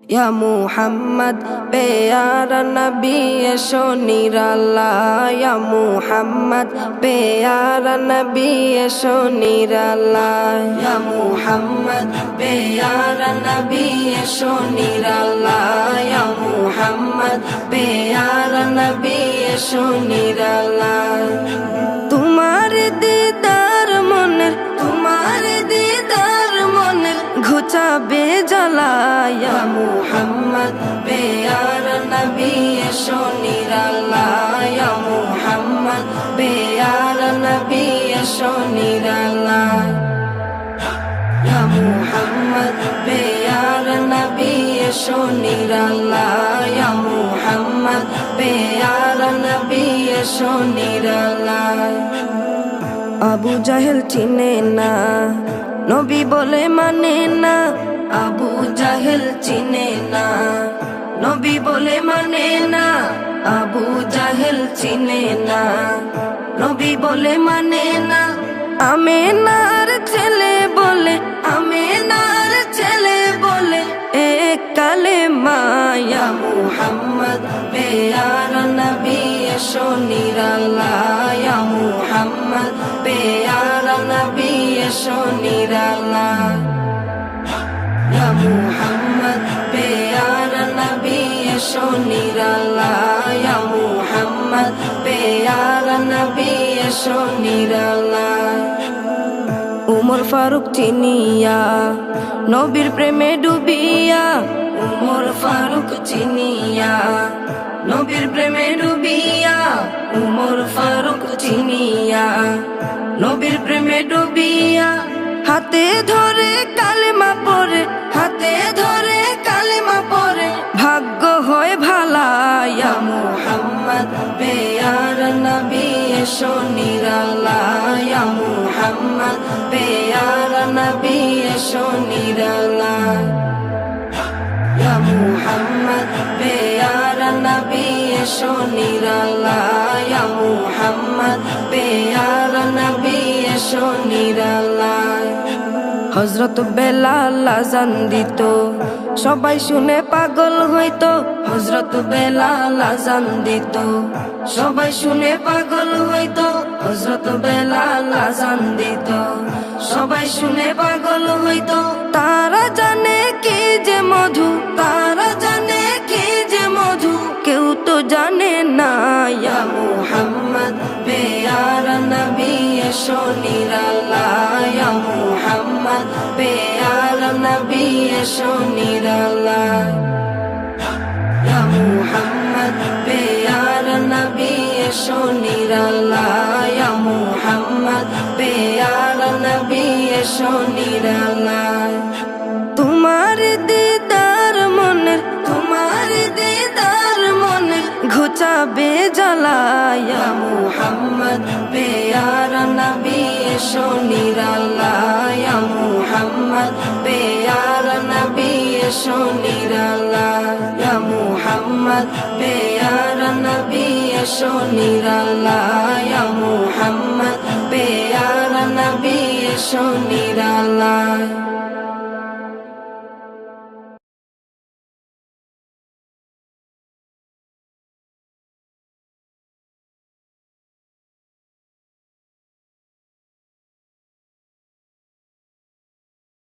या मुहम्मद प्यारा नबी एशो निराला या मुहम्मद प्यारा नबी एशो निराला या मुहम्मद प्यारा नबी एशो निराला या मुहम्मद प्यारा नबी एशो निराला तुम्हारे दीदार मन घुचाबे জ্বালা या मुहम्मद प्यारा नबी एशो निराला या मुहम्मद प्यारा नबी एशो निराला या मुहम्मद प्यारा नबी एशो निराला या मुहम्मद प्यारा नबी एशो निराला আবু জাহেল চিনে না নবী বলে মানে না আবু জাহেল চিনে না নবী বলে মানে না আবু জাহেল চিনে না নবী বলে মানে না আমেনার ছেলে বলে এক কালেমা ইয়া মুহাম্মদ প্যারা নবী এশো নিরালা ইয়া মুহাম্মদ প্যারা নবী এশো নিরালা ইয়া মুহাম্মদ প্যারা নবী এশো নিরালা ইয়া মুহাম্মদ প্যারা নবী এশো নিরালা উমর ফারুক চিনিয়া নবীর প্রেমে ডুবিয়া উমর ফারুক চিনিয়া নবীর প্রেমে ডুবিয়া উমর ফারুক চিনিয়া নবীর প্রেমে ডুবিয়া হাতে ধরে কালেমা পড়ে ভাগ্য হয় ভালা ইয়া মুহাম্মদ প্যারা নবী এশো নিরালা ইয়া মুহাম্মদ প্যারা নবী এশো নিরালা ইয়া মুহাম্মদ প্যারা নবী এশো নিরালা ইয়া মুহাম্মদ প্যারা নবী এশো নিরালা হযরত বেলাল আযান দিত সবাই শুনে পাগল হইতো হযরত বেলাল আযান দিত সবাই শুনে পাগল হইতো হযরত বেলাল আযান দিত সবাই শুনে পাগল হইতো তারা জানে কি যে মধু কেউ তো জানে না ইয়া মুহাম্মদ প্যারা নবী এশো নিরালা ইয়া মুহাম্মদ প্যারা নবী এশো নিরালা ইয়া মুহাম্মদ প্যারা নবী এশো নিরালা ইয়া মুহাম্মদ প্যারা নবী এশো নিরালা তোমার দিদার মনের ঘুচাবে জ্বালা ইয়া মুহাম্মদ প্যারা নবী এশো নিরালা ইয়া মুহাম্মদ প্যারা নবী এশো নিরালা ইয়া মুহাম্মদ প্যারা নবী এশো নিরালা ইয়া মুহাম্মদ প্যারা নবী এশো নিরালা।